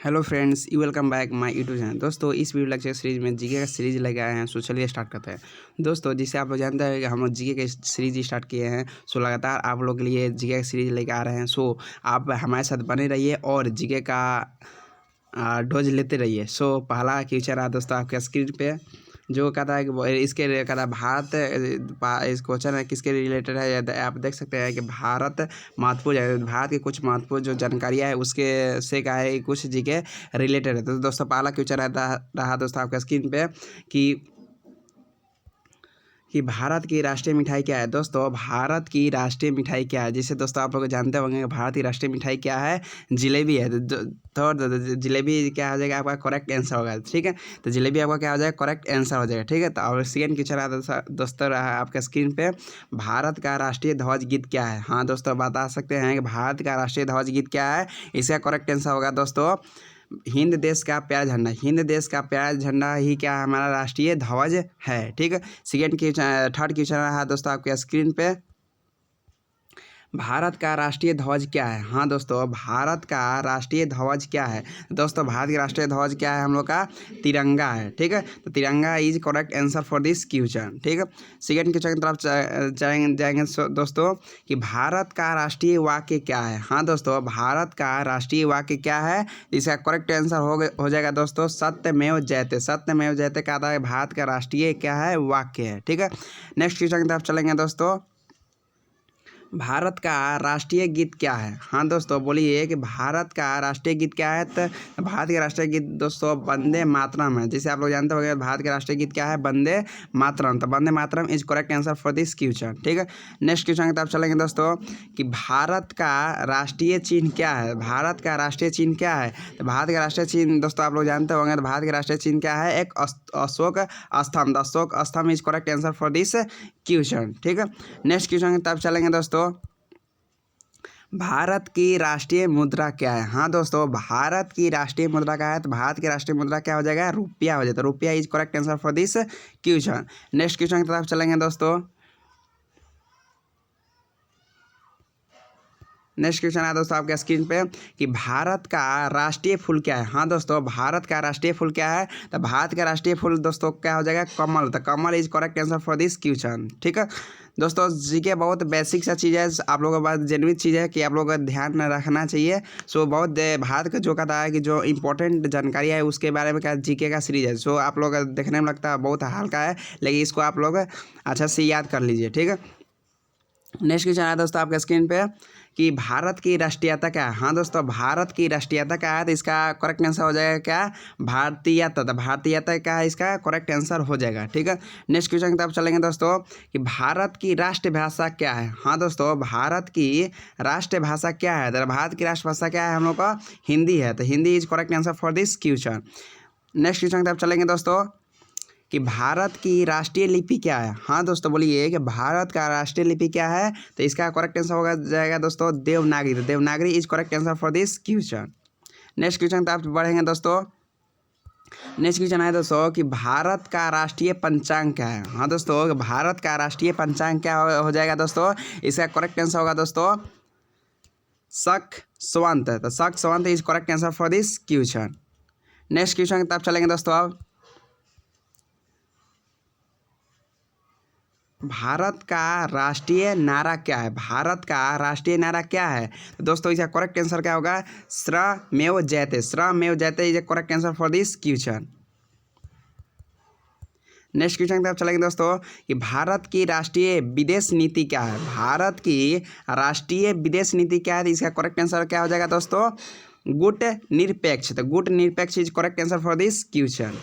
Hello friends, you welcome back my YouTube channel. दोस्तों, इस video lecture series में GK का सीरीज लेके आए हैं। सो चलिए स्टार्ट करते हैं। दोस्तों, जिसे आप लोग जानते हैं कि हम लोग जीके के सीरीज स्टार्ट किए हैं। सो लगातार आप लोग के लिए जीके का सीरीज लेके आ रहे हैं। सो आप हमारे साथ बने रहिए और जीके का डोज लेते रहिए। सो पहला क्वेश्चन है दोस्तों आपके स्क्रीन पे, जो कहता है कि इसके कहता है भारत, इस क्वेश्चन है किसके रिलेटेड है। आप देख सकते हैं कि भारत महत्वपूर्ण है, भारत की कुछ महत्वपूर्ण जो जानकारियाँ है उसके से का है कुछ जी के रिलेटेड है। तो दोस्तों पहला क्वेश्चन रहा दोस्तों आपका स्क्रीन पे कि भारत की राष्ट्रीय मिठाई क्या है। दोस्तों, भारत की राष्ट्रीय मिठाई क्या है, जिसे दोस्तों आप लोग जानते होंगे भारत की राष्ट्रीय मिठाई क्या है, जलेबी है। तो जलेबी क्या हो जाएगा, आपका करेक्ट आंसर होगा। ठीक है, तो जलेबी आपका क्या हो जाएगा, करेक्ट आंसर हो जाएगा। ठीक है, तो और सेकेंड क्वेश्चन है दोस्तों रहा आपका स्क्रीन पे, भारत का राष्ट्रीय ध्वज गीत क्या है। हाँ दोस्तों, बता सकते हैं कि भारत का राष्ट्रीय ध्वज गीत क्या है। इसका करेक्ट आंसर होगा दोस्तों हिंद देश का प्यारा झंडा। हिंद देश का प्यारा झंडा ही क्या है, हमारा राष्ट्रीय ध्वज है। ठीक है, थर्ड क्वेश्चन रहा दोस्तों आपके स्क्रीन पे, भारत का राष्ट्रीय ध्वज क्या है। हाँ दोस्तों, भारत का राष्ट्रीय ध्वज क्या है। दोस्तों, भारत का राष्ट्रीय ध्वज क्या है, हम लोग का तिरंगा है। ठीक है, तो तिरंगा is correct answer for this question. ठीक है, सेकेंड क्वेश्चन की तरफ जाएंगे दोस्तों कि भारत का राष्ट्रीय वाक्य क्या है। हाँ दोस्तों, भारत का राष्ट्रीय वाक्य क्या है, इसका करेक्ट आंसर हो जाएगा दोस्तों सत्यमेव जयते। सत्यमेव जयते का है भारत का राष्ट्रीय क्या है, वाक्य है। ठीक है, नेक्स्ट क्वेश्चन की तरफ चलेंगे दोस्तों, भारत का राष्ट्रीय गीत क्या है। हाँ दोस्तों, बोलिए कि भारत का राष्ट्रीय गीत क्या है। तो भारत का राष्ट्रीय गीत दोस्तों वंदे मातरम है। जैसे आप लोग जानते होंगे भारत का राष्ट्रीय गीत क्या है, वंदे मातरम। तो Vande Mataram is correct answer for this question. ठीक है, नेक्स्ट क्वेश्चन की तरफ चलेंगे दोस्तों कि भारत का राष्ट्रीय चिन्ह क्या है। भारत का राष्ट्रीय चिन्ह क्या है। तो भारत का राष्ट्रीय चिन्ह दोस्तों आप लोग जानते होंगे, तो भारत का राष्ट्रीय चिन्ह क्या है, एक अशोक स्तंभ। अशोक स्तंभ is correct answer for this question. ठीक है, नेक्स्ट क्वेश्चन की तरफ चलेंगे दोस्तों, भारत की राष्ट्रीय मुद्रा क्या है। हाँ दोस्तों, भारत की राष्ट्रीय मुद्रा क्या है। तो भारत की राष्ट्रीय मुद्रा क्या हो जाएगा, रुपया हो जाता है। रुपया is correct answer for this question. Next question की तरफ चलेंगे दोस्तों, नेक्स्ट क्वेश्चन है दोस्तों आपके स्क्रीन पे कि भारत का राष्ट्रीय फूल क्या है। हाँ दोस्तों, भारत का राष्ट्रीय फूल क्या है। तो भारत का राष्ट्रीय फूल दोस्तों क्या हो जाएगा, कमल। तो kamal is correct answer for this question. ठीक है दोस्तों, जीके बहुत बेसिक सा चीज़ है, आप लोगों के पास जेन्युइन चीज़ है कि आप लोगों का ध्यान रखना चाहिए। सो बहुत भारत का जो कहता है कि जो इंपॉर्टेंट जानकारी है उसके बारे में क्या जीके का सीरीज है। सो आप लोग देखने में लगता है बहुत हल्का है, लेकिन इसको आप लोग अच्छा से याद कर लीजिए। ठीक है, नेक्स्ट क्वेश्चन है दोस्तों आपके स्क्रीन पे कि भारत की राष्ट्रीयता क्या है। हाँ दोस्तों, भारत की राष्ट्रीयता क्या है। तो इसका करेक्ट आंसर हो जाएगा क्या, भारतीयता। तो भारतीयता क्या है, इसका करेक्ट आंसर हो जाएगा। ठीक है, नेक्स्ट क्वेश्चन की तरफ चलेंगे दोस्तों कि भारत की राष्ट्रभाषा क्या है। हाँ दोस्तों, भारत की राष्ट्रभाषा क्या है। तो भारत की राष्ट्रभाषा क्या है, हम लोग का हिंदी है। तो Hindi is correct answer for this question. Next question की तरफ चलेंगे दोस्तों कि भारत की राष्ट्रीय लिपि क्या है। हाँ दोस्तों, बोलिए कि भारत का राष्ट्रीय लिपि क्या है। तो इसका करेक्ट आंसर होगा जाएगा दोस्तों Devanagari. Devanagari is correct answer for this question. Next question तरफ बढ़ेंगे दोस्तों, नेक्स्ट क्वेश्चन है दोस्तों कि भारत का राष्ट्रीय पंचांग क्या है। हाँ दोस्तों, भारत का राष्ट्रीय पंचांग क्या हो जाएगा दोस्तों, इसका करेक्ट आंसर होगा दोस्तों शक स्वंत। तो Shaka Samvat is correct answer for this question. Next question की तरफ चलेंगे दोस्तों, अब भारत का राष्ट्रीय नारा क्या है। भारत का राष्ट्रीय नारा क्या है। तो दोस्तों इसका करेक्ट आंसर क्या होगा, श्रमेव जयते। श्रमेव जयते is correct answer for this question. Next question की तरफ चलेंगे दोस्तों कि भारत की राष्ट्रीय विदेश नीति क्या है। भारत की राष्ट्रीय विदेश नीति क्या है। इसका करेक्ट आंसर क्या हो जाएगा दोस्तों, गुट निरपेक्ष। तो गुट निरपेक्ष is correct answer for this question.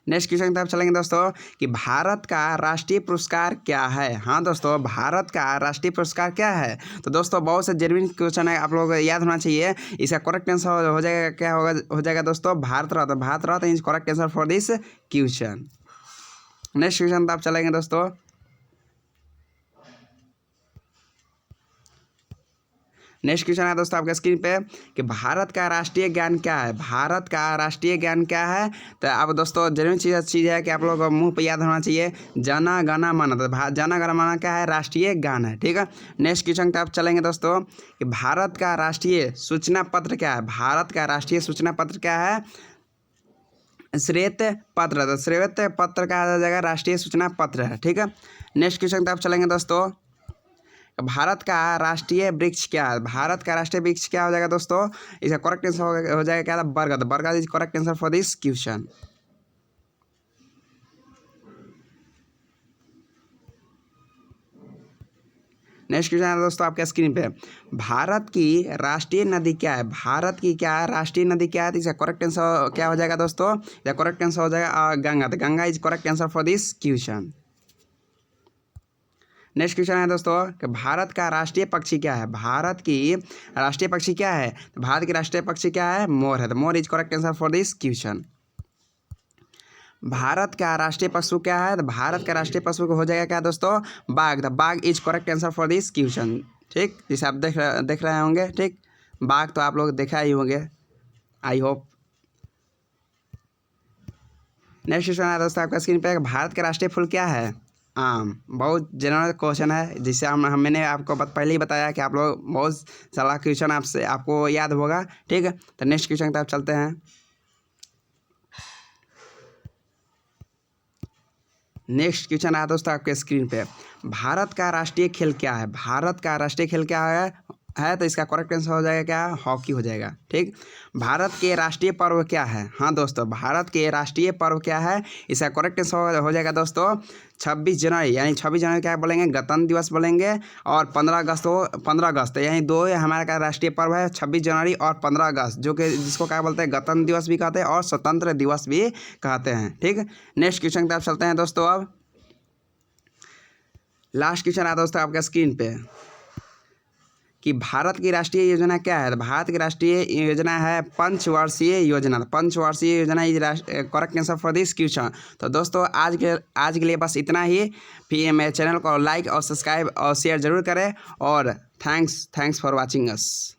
Next question की तरफ चलेंगे दोस्तों कि भारत का राष्ट्रीय पुरस्कार क्या है। हाँ दोस्तों, भारत का राष्ट्रीय पुरस्कार क्या है। तो दोस्तों बहुत से जेन्युइन क्वेश्चन है, आप लोग याद होना चाहिए। इसका करेक्ट आंसर हो जाएगा क्या होगा, हो जाएगा दोस्तों Bharat Ratna. Bharat Ratna is correct answer for this question. Next question आप चलेंगे दोस्तों, नेक्स्ट क्वेश्चन है दोस्तों आपके स्क्रीन पे कि भारत का राष्ट्रीय ज्ञान क्या है। भारत का राष्ट्रीय ज्ञान क्या है। तो अब दोस्तों जरूरी चीज़ है कि आप लोग को मुंह पे याद होना चाहिए, जन गण मन। तो जन गण मन क्या है, राष्ट्रीय गान है। ठीक है, नेक्स्ट क्वेश्चन पे आप चलेंगे दोस्तों कि भारत का राष्ट्रीय सूचना पत्र क्या है। भारत का राष्ट्रीय सूचना पत्र क्या है, श्वेत पत्र। तो श्वेत पत्र का आ जाएगा राष्ट्रीय सूचना पत्र है। ठीक है, नेक्स्ट क्वेश्चन पे आप चलेंगे दोस्तों, भारत का राष्ट्रीय वृक्ष क्या है। भारत का राष्ट्रीय वृक्ष क्या हो जाएगा दोस्तों, इसका करेक्ट आंसर हो जाएगा क्या, बरगद। बरगद is correct answer for this question. Next question है दोस्तों आपके स्क्रीन पे, भारत की राष्ट्रीय नदी क्या है। भारत की क्या राष्ट्रीय नदी क्या है। तो इसका करेक्ट आंसर क्या हो जाएगा दोस्तों, इसका करेक्ट आंसर हो जाएगा गंगा। तो Ganga is correct answer for this question. Next question है दोस्तों कि भारत का राष्ट्रीय पक्षी क्या है। भारत की राष्ट्रीय पक्षी क्या है। तो भारत की राष्ट्रीय पक्षी क्या है, मोर है। तो more is correct answer for this question. Bharat का राष्ट्रीय पशु क्या है। तो भारत का राष्ट्रीय पशु हो जाएगा क्या दोस्तों, बाघ। द बाघ is correct answer for this question. ठीक, जिसे आप देख रहे होंगे। ठीक, बाघ तो आप लोग देखा ही होंगे, आई होप। नेक्स्ट क्वेश्चन है दोस्तों आपका स्क्रीन पे, भारत का राष्ट्रीय फूल क्या है, आम। बहुत जनरल क्वेश्चन है, जिससे मैंने आपको पहले ही बताया कि आप लोग बहुत सारा क्वेश्चन आपको याद होगा। ठीक है, तो नेक्स्ट क्वेश्चन की तरफ चलते हैं। नेक्स्ट क्वेश्चन आया दोस्तों आपके स्क्रीन पे, भारत का राष्ट्रीय खेल क्या है। भारत का राष्ट्रीय खेल क्या है। तो इसका करेक्ट आंसर हो जाएगा क्या, हॉकी हो जाएगा। ठीक, भारत के राष्ट्रीय पर्व क्या है। हाँ दोस्तों, भारत के राष्ट्रीय पर्व क्या है, इसका करेक्ट आंसर हो जाएगा दोस्तों 26 जनवरी। यानी 26 जनवरी क्या बोलेंगे, गणतंत्र दिवस बोलेंगे। और 15 अगस्त यानी दो हमारा का राष्ट्रीय पर्व है, 26 जनवरी और 15 अगस्त, जो कि जिसको क्या बोलते हैं, गणतंत्र दिवस भी कहते हैं और स्वतंत्र दिवस भी कहते हैं। ठीक, नेक्स्ट क्वेश्चन की तरफ चलते हैं दोस्तों। अब लास्ट क्वेश्चन है दोस्तों आपके स्क्रीन पे कि भारत की राष्ट्रीय योजना क्या है। तो भारत की राष्ट्रीय योजना है पंचवर्षीय योजना। पंचवर्षीय योजना is correct answer for this question. तो दोस्तों आज के लिए बस इतना ही। फिर मेरे चैनल को लाइक और सब्सक्राइब और शेयर जरूर करें। और थैंक्स फॉर वाचिंग अस।